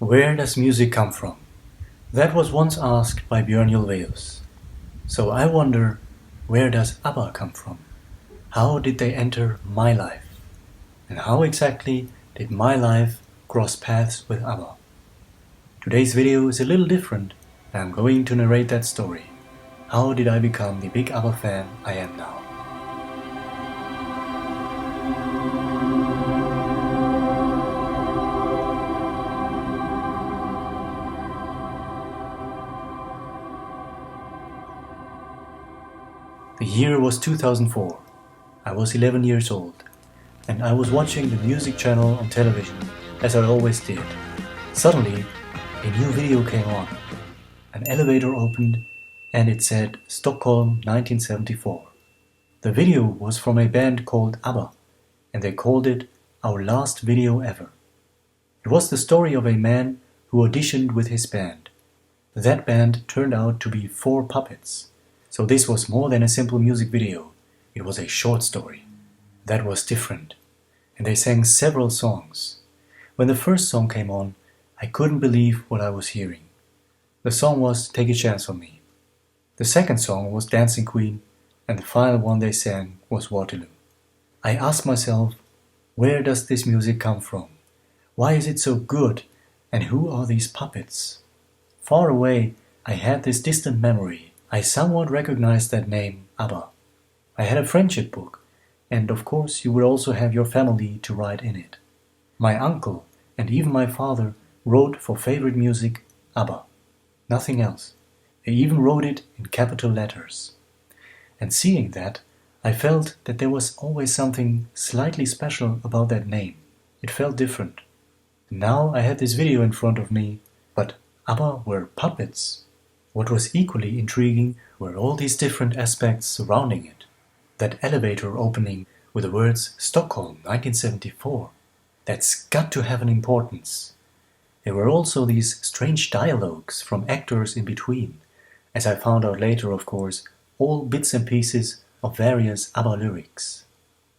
Where does music come from? That was once asked by Björn Ulvaeus. So I wonder, where does ABBA come from? How did they enter my life? And how exactly did my life cross paths with ABBA? Today's video is a little different, and I'm going to narrate that story. How did I become the big ABBA fan I am now? The year was 2004. I was 11 years old, and I was watching the music channel on television, as I always did. Suddenly, a new video came on. An elevator opened, and it said Stockholm 1974. The video was from a band called ABBA, and they called it Our Last Video Ever. It was the story of a man who auditioned with his band. That band turned out to be 4 puppets. So this was more than a simple music video, it was a short story. That was different. And they sang several songs. When the first song came on, I couldn't believe what I was hearing. The song was Take a Chance on Me. The second song was Dancing Queen, and the final one they sang was Waterloo. I asked myself, where does this music come from? Why is it so good? And who are these puppets? Far away, I had this distant memory. I somewhat recognized that name, ABBA. I had a friendship book, and of course you would also have your family to write in it. My uncle and even my father wrote for favorite music, ABBA. Nothing else. They even wrote it in capital letters. And seeing that, I felt that there was always something slightly special about that name. It felt different. Now I had this video in front of me, but ABBA were puppets. What was equally intriguing were all these different aspects surrounding it. That elevator opening with the words Stockholm 1974. That's got to have an importance. There were also these strange dialogues from actors in between. As I found out later, of course, all bits and pieces of various ABBA lyrics.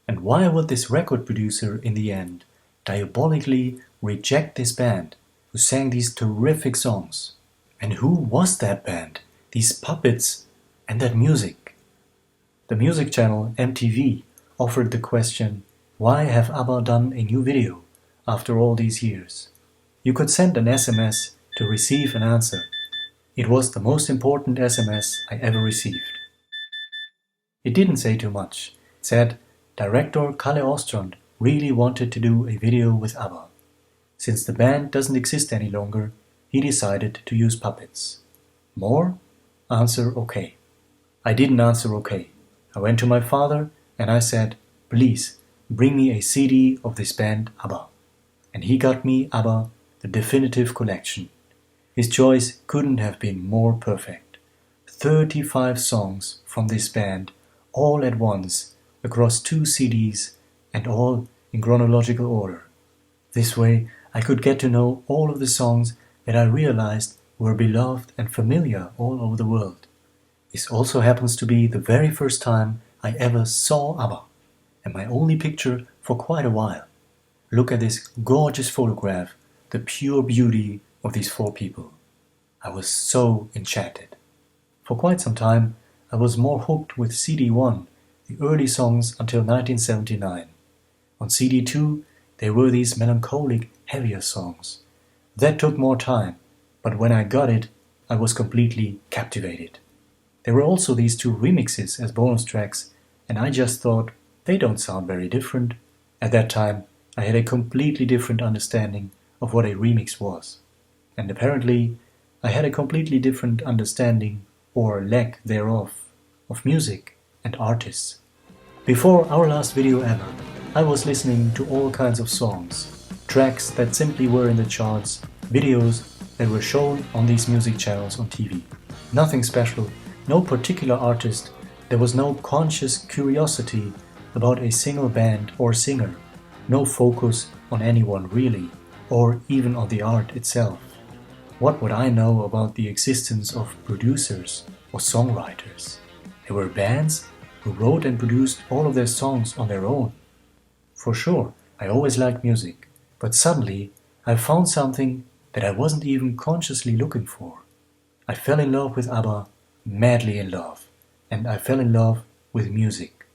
And why would this record producer in the end diabolically reject this band who sang these terrific songs? And who was that band, these puppets, and that music? The music channel MTV offered the question, why have ABBA done a new video after all these years? You could send an SMS to receive an answer. It was the most important SMS I ever received. It didn't say too much. It said, Director Kalle Ostrand really wanted to do a video with ABBA. Since the band doesn't exist any longer, he decided to use puppets. More? Answer okay. I didn't answer okay. I went to my father and I said, please bring me a CD of this band ABBA. And he got me ABBA, the definitive collection. His choice couldn't have been more perfect. 35 songs from this band, all at once, across 2 CDs, and all in chronological order. This way I could get to know all of the songs that I realized were beloved and familiar all over the world. This also happens to be the very first time I ever saw ABBA, and my only picture for quite a while. Look at this gorgeous photograph, the pure beauty of these 4 people. I was so enchanted. For quite some time, I was more hooked with CD 1, the early songs until 1979. On CD 2, there were these melancholic, heavier songs. That took more time, but when I got it, I was completely captivated. There were also these 2 remixes as bonus tracks, and I just thought, they don't sound very different. At that time, I had a completely different understanding of what a remix was. And apparently, I had a completely different understanding, or lack thereof, of music and artists. Before our last video ever, I was listening to all kinds of songs. Tracks that simply were in the charts, videos that were shown on these music channels on TV. Nothing special, no particular artist, there was no conscious curiosity about a single band or singer, no focus on anyone really, or even on the art itself. What would I know about the existence of producers or songwriters? There were bands who wrote and produced all of their songs on their own. For sure, I always liked music. But suddenly, I found something that I wasn't even consciously looking for. I fell in love with ABBA, madly in love, and I fell in love with music.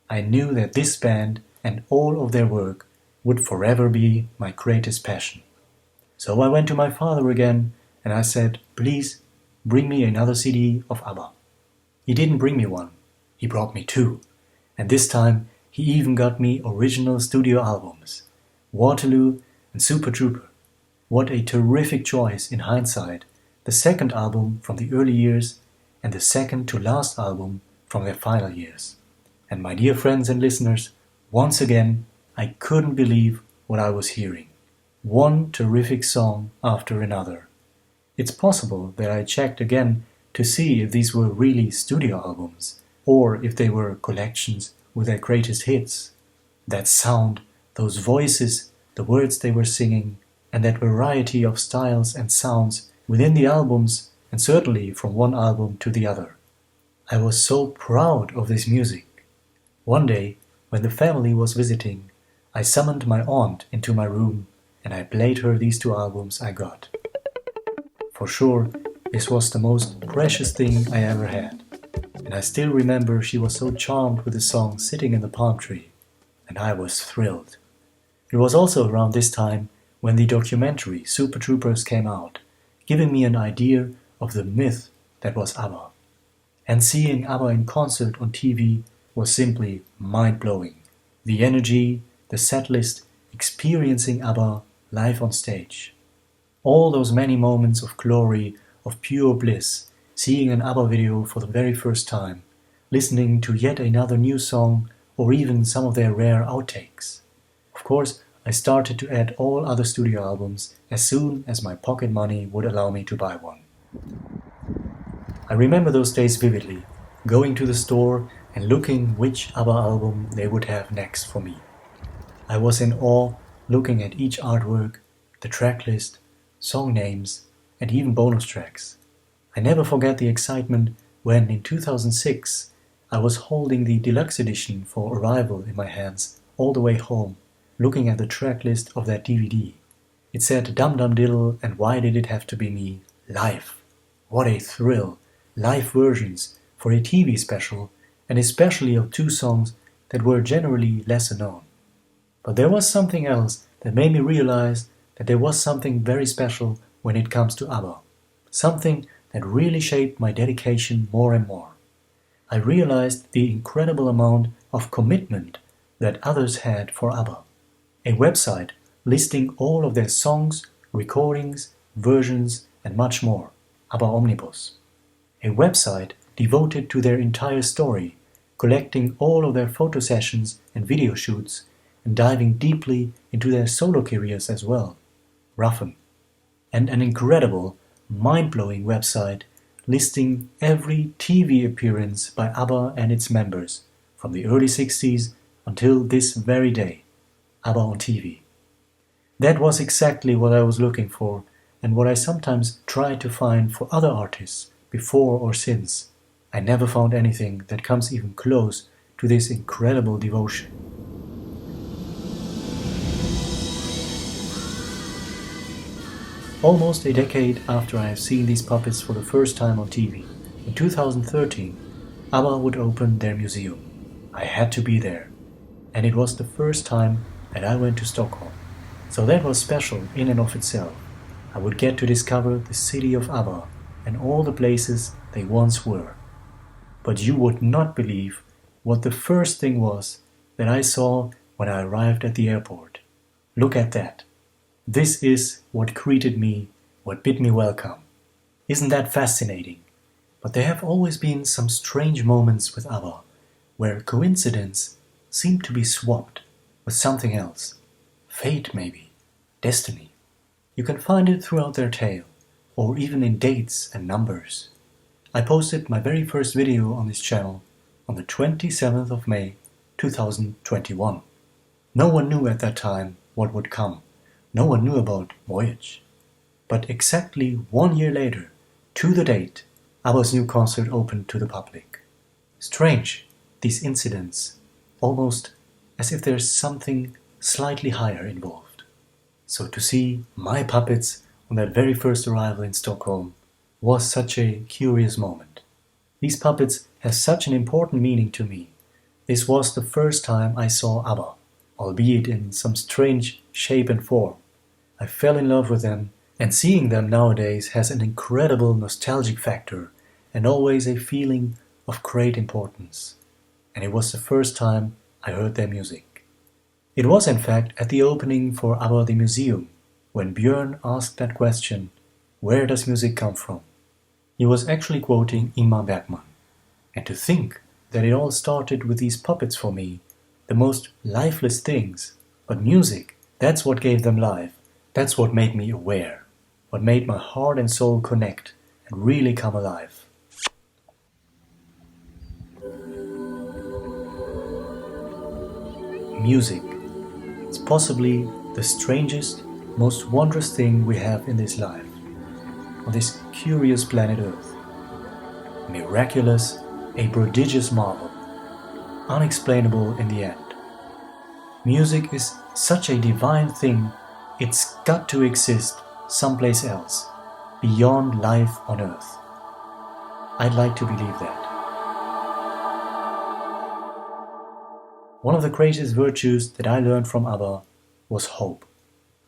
I knew that this band and all of their work would forever be my greatest passion. So I went to my father again and I said, please bring me another CD of ABBA. He didn't bring me one, he brought me two. And this time he even got me original studio albums, Waterloo and Super Trooper. What a terrific choice in hindsight, the second album from the early years and the second to last album from their final years. And my dear friends and listeners, once again, I couldn't believe what I was hearing. One terrific song after another. It's possible that I checked again to see if these were really studio albums, or if they were collections with their greatest hits. That sound, those voices, the words they were singing, and that variety of styles and sounds within the albums, and certainly from one album to the other. I was so proud of this music. One day, when the family was visiting, I summoned my aunt into my room and I played her these two albums I got. For sure, this was the most precious thing I ever had. And I still remember she was so charmed with the song Sitting in the Palm Tree, and I was thrilled. It was also around this time when the documentary Super Troopers came out, giving me an idea of the myth that was ABBA. And seeing ABBA in concert on TV was simply mind-blowing. The energy, the setlist, experiencing ABBA live on stage. All those many moments of glory, of pure bliss, seeing an ABBA video for the very first time, listening to yet another new song, or even some of their rare outtakes. Of course, I started to add all other studio albums as soon as my pocket money would allow me to buy one. I remember those days vividly, going to the store and looking which ABBA album they would have next for me. I was in awe looking at each artwork, the tracklist, song names, and even bonus tracks. I never forget the excitement when, in 2006, I was holding the deluxe edition for Arrival in my hands all the way home, looking at the tracklist of that DVD. It said Dum Dum Diddle and Why Did It Have to Be Me live. What a thrill! Live versions for a TV special, and especially of two songs that were generally lesser known. But there was something else that made me realize that there was something very special when it comes to ABBA. Something that really shaped my dedication more and more. I realized the incredible amount of commitment that others had for ABBA. A website listing all of their songs, recordings, versions, and much more, ABBA Omnibus. A website devoted to their entire story, collecting all of their photo sessions and video shoots, and diving deeply into their solo careers as well, Ruffin. And an incredible, mind-blowing website listing every TV appearance by ABBA and its members, from the early 60s until this very day, ABBA on TV. That was exactly what I was looking for, and what I sometimes tried to find for other artists, before or since. I never found anything that comes even close to this incredible devotion. Almost a decade after I have seen these puppets for the first time on TV, in 2013, ABBA would open their museum. I had to be there, and it was the first time that I went to Stockholm. So that was special in and of itself. I would get to discover the city of ABBA and all the places they once were. But you would not believe what the first thing was that I saw when I arrived at the airport. Look at that. This is what greeted me, what bid me welcome. Isn't that fascinating? But there have always been some strange moments with ABBA, where coincidence seemed to be swapped with something else. Fate, maybe. Destiny. You can find it throughout their tale, or even in dates and numbers. I posted my very first video on this channel on the 27th of May 2021. No one knew at that time what would come. No one knew about Voyage. But exactly 1 year later, to the date, ABBA's new concert opened to the public. Strange, these incidents, almost as if there's something slightly higher involved. So to see my puppets on that very first arrival in Stockholm was such a curious moment. These puppets have such an important meaning to me. This was the first time I saw ABBA, albeit in some strange shape and form. I fell in love with them, and seeing them nowadays has an incredible nostalgic factor and always a feeling of great importance. And it was the first time I heard their music. It was in fact at the opening for ABBA the Museum, when Björn asked that question, where does music come from? He was actually quoting Ingmar Bergman. And to think that it all started with these puppets for me, the most lifeless things, but music, that's what gave them life, that's what made me aware, what made my heart and soul connect and really come alive. Music. It's possibly the strangest, most wondrous thing we have in this life, on this curious planet Earth. Miraculous, a prodigious marvel, unexplainable in the end. Music is such a divine thing, it's got to exist someplace else, beyond life on Earth. I'd like to believe that. One of the greatest virtues that I learned from ABBA was hope.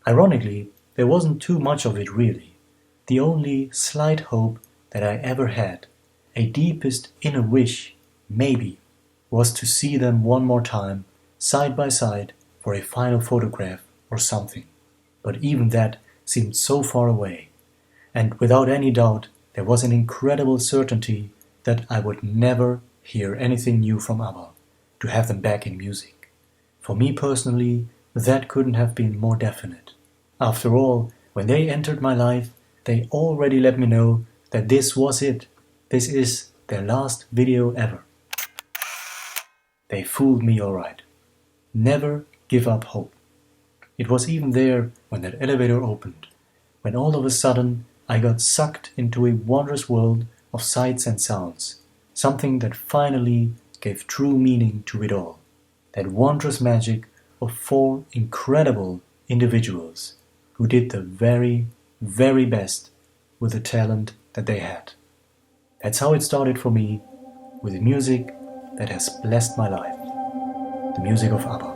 Ironically, there wasn't too much of it really. The only slight hope that I ever had, a deepest inner wish, maybe, was to see them one more time, side by side, for a final photograph or something. But even that seemed so far away. And without any doubt, there was an incredible certainty that I would never hear anything new from ABBA, to have them back in music. For me personally, that couldn't have been more definite. After all, when they entered my life, they already let me know that this was it. This is their last video ever. They fooled me alright. Never give up hope. It was even there when that elevator opened, when all of a sudden I got sucked into a wondrous world of sights and sounds, something that finally gave true meaning to it all. That wondrous magic of 4 incredible individuals who did the very, very best with the talent that they had. That's how it started for me, with music that has blessed my life. The music of ABBA.